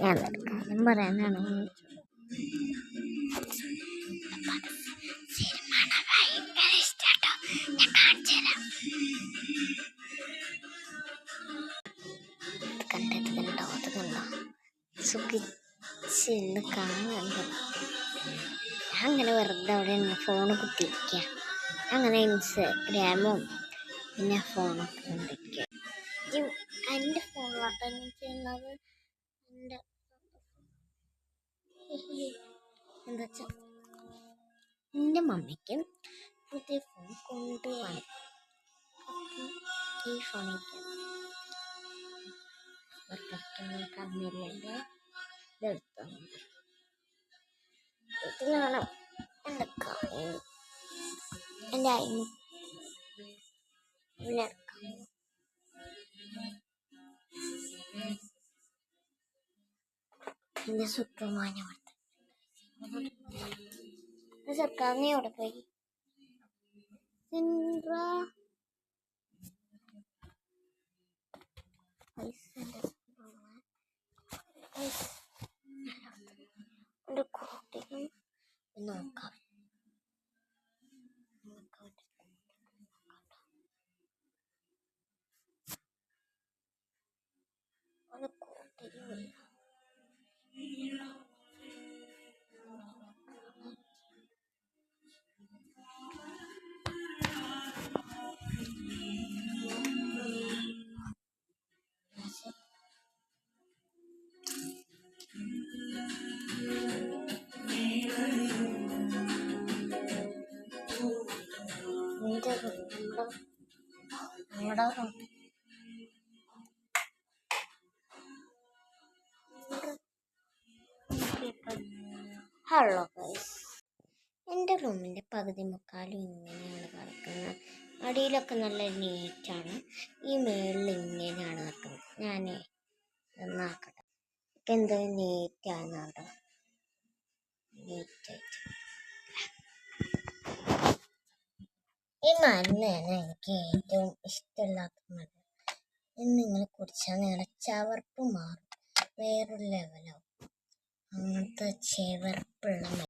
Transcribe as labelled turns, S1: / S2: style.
S1: ഞാൻ കാര്യം പറയാനാണ് ഭയങ്കര ഇഷ്ടാട്ടോ. ഞാൻ കാണിച്ചു തരാം. കണ്ടോ അത് കണ്ടോ സുഖിച്ചിരുന്ന് കാണുന്നുണ്ട്. ഞാൻ അങ്ങനെ വെറുതെ അവിടെ ഫോണ് കുത്തിരിക്കുക. അങ്ങനെ ഇൻസ്റ്റഗ്രാമും പിന്നെ ഫോണൊക്കെ കണ്ടിരിക്കുക. എൻ്റെ ഫോണിലോട്ട് ചെയ്യുന്നത് എൻ്റെ എന്താ വെച്ചാൽ എൻ്റെ മമ്മിക്ക് പുതിയ ഫോൺ കൊണ്ടുപോകാൻ. അപ്പം ഈ ഫോണിലേക്ക് കണ്ണില്ലെങ്കിൽ ഇതെടുത്തു. ഇതിലാണ് എൻ്റെ എൻ്റെ എൻ്റെ സുഖമായ സർക്കാരിനെ അവിടെ പോയി എൻ്റെ കുട്ടികൾ നോക്കാം. ഹലോ ഗൈസ്, എൻ്റെ റൂമിൻ്റെ പകുതി മുക്കാലും ഇങ്ങനെയാണ് കിടക്കുന്നത്. അടിയിലൊക്കെ നല്ല നീറ്റാണ്. ഈ മേളിൽ ഇങ്ങനെയാണ് കിടക്കുന്നത്. ഞാൻ നന്നാക്കട്ടെ. ഇപ്പം എന്തോ നീറ്റാണ് കേട്ടോ. നീറ്റായിട്ട് ഈ മരുന്നാണ് എനിക്ക് ഏറ്റവും ഇഷ്ടമില്ലാത്ത മരുന്ന്. ഇത് നിങ്ങൾ കുടിച്ചാൽ നിങ്ങളുടെ ചവർപ്പ് മാറും, വേറൊരു ലെവലാവും. അങ്ങനത്തെ ചവർപ്പുള്ള